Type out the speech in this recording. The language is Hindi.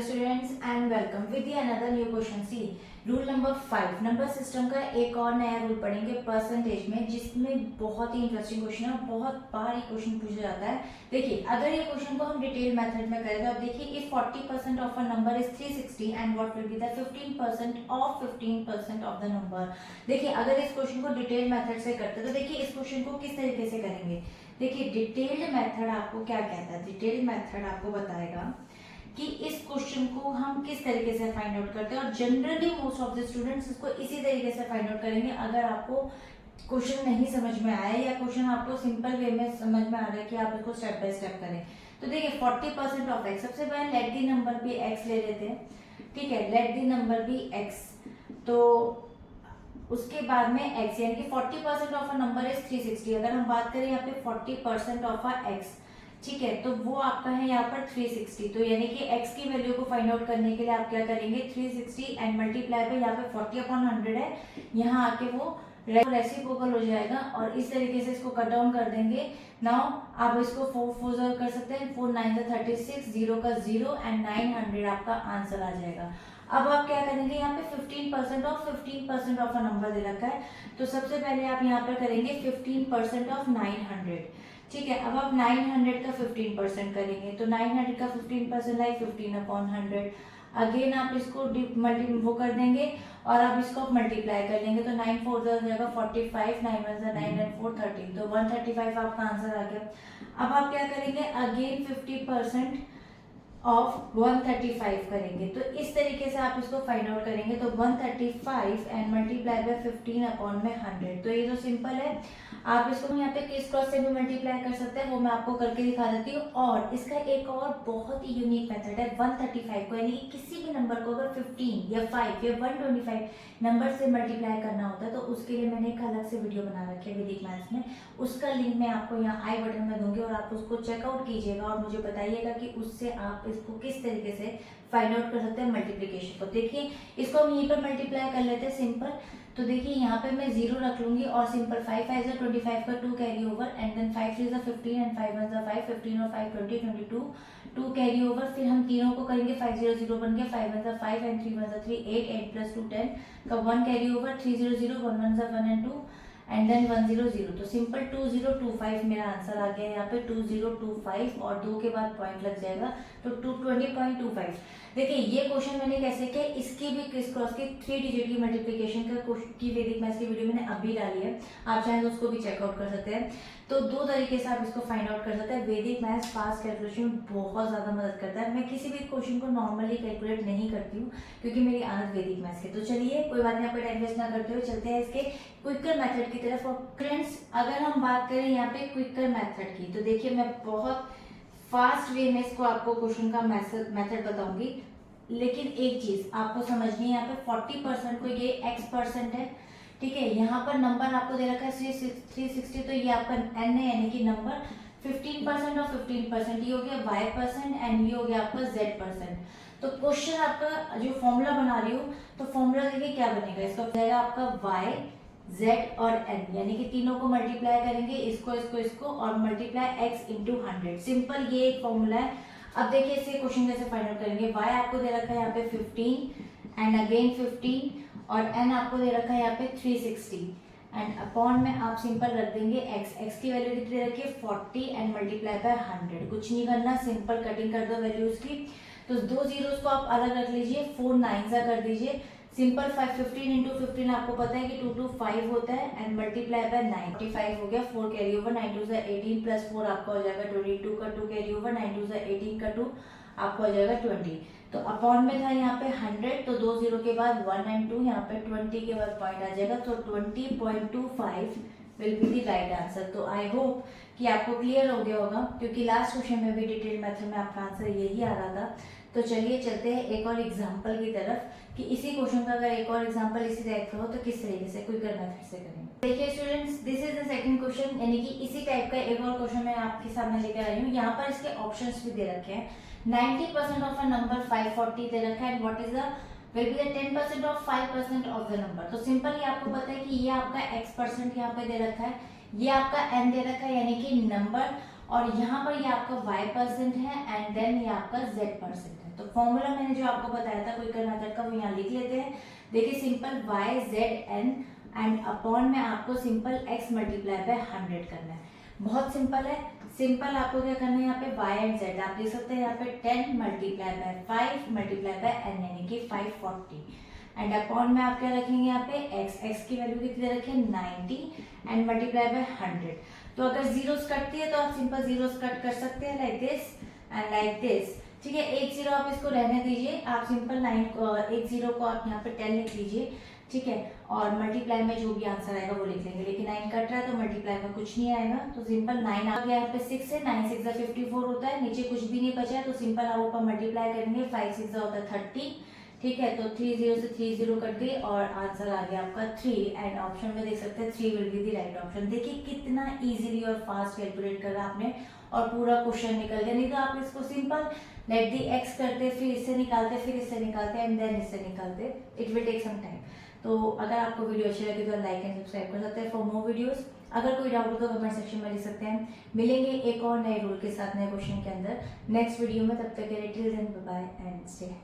Students and welcome with another new question. See rule number 5 number system का एक और नया रूल पढ़ेंगे परसेंटेज में, जिसमें बहुत ही इंटरेस्टिंग क्वेश्चन है। बहुत बार ये क्वेश्चन पूछा जाता है। देखिए, अगर ये क्वेश्चन को हम डिटेल मेथड में करें तो आप देखिए, if 40% of a number is 360 and what will be the 15% of 15% of the number. देखिए, अगर इस क्वेश्चन को डिटेल मेथड से करते हैं तो देखिए इस क्वेश्चन को किस तरीके से करेंगे। देखिए, डिटेल्ड मेथड आपको क्या कहता है, डिटेल्ड मेथड आपको बताएगा कि इस क्वेश्चन को हम किस तरीके से फाइंड आउट करते हैं, और generally most of the students इसको इसी तरीके से फाइंड आउट करेंगे। अगर आपको क्वेश्चन नहीं समझ में आया या क्वेश्चन आपको सिंपल वे में समझ में आ रहा है कि आप इसको स्टेप बाय स्टेप करें, तो देखिए 40% ऑफ एक्स, सबसे पहले लेट दी नंबर भी एक्स ले लेते हैं। ठीक है, लेट दी नंबर भी एक्स, तो उसके बाद में x यानी कि 40% ऑफ अ नंबर इज 360। अगर हम बात करें यहाँ पे 40% ऑफ अ x, ठीक है, तो वो आपका है यहाँ पर 360। तो यानी कि x की वैल्यू को फाइंड आउट करने के लिए आप क्या करेंगे, 360 एंड मल्टीप्लाई पे यहाँ पे 40/100 है, यहाँ आके वो रेसिप्रोकल हो जाएगा और इस तरीके से इसको कट डाउन कर देंगे। नाउ आप इसको 4 कर सकते हैं, 4 9 36, 0 का 0 एंड 900 आपका आंसर आ जाएगा। अब आप क्या करेंगे, यहाँ पे 15% ऑफ अ नंबर दे रखा है, तो सबसे पहले आप यहाँ पर करेंगे 15% ऑफ 900। ठीक है, अब आप 900 का 15% करेंगे, तो 900 का 15% लाइक 15/100। अगेन आप इसको वो कर देंगे और आप इसको आप मल्टीप्लाई कर लेंगे, तो 9 4 हो जाएगा 45, 9 1 9 एंड 4 13, तो 135 आपका आंसर आ गया। अब आप क्या करेंगे, अगेन 50% ऑफ 135 करेंगे, तो इस तरीके से आप इसको फाइंड आउट करेंगे। तो 135 एंड मल्टीप्लाई बाय 15/100, तो ये तो सिंपल है। आप इसको यहाँ पे किस क्रॉस से भी मल्टीप्लाई कर सकते हैं, वो मैं आपको करके दिखा देती हूँ। और इसका एक और बहुत ही यूनिक मेथड है, 135 को यानी कि किसी भी नंबर को अगर 15 या 5 या 125 नंबर से मल्टीप्लाई करना होता है, तो उसके लिए मैंने एक अलग से वीडियो बना रखी है वैदिक मैथ्स में। उसका लिंक मैं आपको यहाँ आई बटन में दूंगी और आप उसको चेकआउट कीजिएगा और मुझे बताइएगा कि उससे आप इसको किस तरीके से फाइंड आउट कर सकते हैं मल्टीप्लिकेशन को। देखिए, इसको हम यहीं पर मल्टीप्लाई कर लेते हैं सिंपल। तो देखिए, यहाँ पे मैं 0 रख लूंगी और सिंपल 5 5 25 का 2 carry over and then 5 3 15 and 5 1 5 15 और 5 20 22 2 कैरी ओवर। फिर हम तीनों को करेंगे, 5 0 0 बन गया, 5 1 5 एंड 3 1 3 8 8 प्लस 2 10 का 1 carry over, 3 0 0 1 1 1 and 2 and then 1 0 0। तो सिंपल 2025 मेरा आंसर आ गया यहाँ पे 2025 और 2 के बाद पॉइंट लग जाएगा, तो 220.25। देखिए, ये क्वेश्चन मैंने कैसे किया, इसकी भी क्रिस क्रॉस की 3 डिजिट की मल्टीप्लिकेशन की वैदिक मैथ्स की वीडियो मैंने अभी डाली है, आप चाहें तो उसको भी चेकआउट कर सकते हैं। तो दो तरीके से आप इसको फाइंड आउट कर सकते हैं। वैदिक मैथ्स फास्ट कैलकुलेशन में बहुत ज्यादा मदद करता है। मैं किसी भी क्वेश्चन को नॉर्मली कैलकुलेट नहीं करती हूँ क्योंकि मेरी आदत वैदिक मैथ्स की। तो चलिए, कोई बात नहीं, आपका टाइम वेस्ट ना करते हुए चलते हैं इसके क्विकर मेथड की तरफ। और फ्रेंड्स, अगर हम बात करें यहाँ पे क्विकर मेथड की, तो देखिए मैं बहुत फास्ट वे में इसको आपको क्वेश्चन का मेथड बताऊंगी, लेकिन एक चीज आपको समझनी है, यहाँ पे 40% को ये x% है। ठीक है, यहाँ पर नंबर आपको दे रखा है 360, तो ये आपका n है यानी कि नंबर। 15% और 15% ये हो गया y% एंड ये हो गया आपका z%। तो क्वेश्चन आपका जो फॉर्मूला बना रही हूँ, तो फॉर्मूला देखिए क्या बनेगा, इसका बनेगा आपका y z और n, यानी कि तीनों को मल्टीप्लाई करेंगे, इसको और मल्टीप्लाई x इंटू 100। सिंपल ये एक फॉर्मूला है। अब देखिए इसे क्वेश्चन कैसे फाइंड आउट करेंगे। y आपको दे रखा है यहाँ पे 15 एंड अगेन 15 और n आपको दे रखा है यहाँ पे 360 एंड अपॉन में आप सिंपल रख देंगे x की वैल्यू कितनी रखी है 40 एंड मल्टीप्लाई बाय 100। कुछ नहीं करना, सिंपल कटिंग कर दो वैल्यूज की। तो दो जीरोस को आप अलग रख लीजिए, 4 9 सा कर दीजिए। सिंपल 15 इंटू 15 आपको पता है कि 225 होता है एंड मल्टीप्लाई बाय 95 हो गया, 4 कैरी ओवर, 9 2 18 प्लस 4 आपका हो जाएगा 22 का 2 कैरी ओवर, 9 2 18 का 2 आपका हो जाएगा 20। तो अपॉन में था यहाँ पे 100, तो 2 जीरो के बाद 1 एंड 2, यहाँ पे 20 के बाद पॉइंट आ जाएगा, तो 20.25 will be the right answer. तो आई होप कि आपको क्लियर हो गया होगा, क्योंकि लास्ट क्वेश्चन में भी डिटेल मेथड में आपका आंसर यही आ रहा था। तो चलिए चलते हैं एक और एग्जांपल की तरफ कि इसी क्वेश्चन का अगर एक और एग्जांपल इसी टाइप का हो तो किस तरीके से क्विकर मेथड से करेंगे। देखिए students, this is the second question, यानी कि इसी टाइप का एक और क्वेश्चन मैं आपके सामने लेकर आई हूँ। यहाँ पर इसके ऑप्शंस भी दे रखे हैं। 90% ऑफ अ नंबर 540 दे रखा है, what is the will be the 10% of 5% of the number. तो सिंपल ये आपको पता है कि ये आपका x% यहाँ पे दे रखा है, ये आपका n दे रखा है यानी कि नंबर, और यहाँ पर ये आपका y% है एंड देन ये आपका z% है। तो फॉर्मूला मैंने जो आपको बताया था क्विकर मेथड का वो यहाँ लिख लेते हैं। देखिए simple y z n and upon में आपको सिंपल x मल्टीप्लाई बाय 100 करना है। बहुत सिंपल है। सिंपल आपको क्या करना है, यहाँ पे y एंड z आप लिख सकते हैं यहाँ पे 10 multiply by 5 multiply by n यानी कि 540 एंड अपॉन में आप क्या रखेंगे यहाँ पे x की वैल्यू कितनी रखें 90 एंड मल्टीप्लाई बाय 100। तो अगर जीरोस कटती है तो आप सिंपल जीरोस कट कर सकते हैं like this and like this. ठीक है, एक जीरो आप इसको रहने दीजिए, आप सिंपल एक जीरो को आप यहाँ पे 10 लिख लीजिए। ठीक है, और मल्टीप्लाई में जो भी आंसर आएगा वो लिख लेंगे, लेकिन 9 कट रहा है तो मल्टीप्लाई में कुछ नहीं आएगा, तो सिंपल 9 आ गया। यहाँ पे 6 है, 9 6 54 होता है, नीचे कुछ भी नहीं बचा है तो सिंपल आप ऊपर मल्टीप्लाई करेंगे, 5 6 होता है 30। ठीक है, तो 3 0 से 3 0 कट गई और आंसर आ गया आपका 3 एंड ऑप्शन में देख सकते हैं 3 will be the right option. देखिए कितना इजीली और फास्ट कैलकुलेट करा आपने और पूरा क्वेश्चन निकल गया। नहीं तो आप इसको सिंपल लेट दी एक्स करते, फिर इससे निकालते, फिर इससे निकालते एंड देन इससे निकालते, it will take some time. तो अगर आपको वीडियो अच्छी लगे तो लाइक एंड सब्सक्राइब कर सकते हैं फॉर मोर वीडियोस। अगर कोई डाउट हो तो कमेंट सेक्शन में लिख सकते हैं। मिलेंगे एक और नए रूल के साथ नए क्वेश्चन के अंदर नेक्स्ट वीडियो में, तब तक के लिए till then bye bye and stay.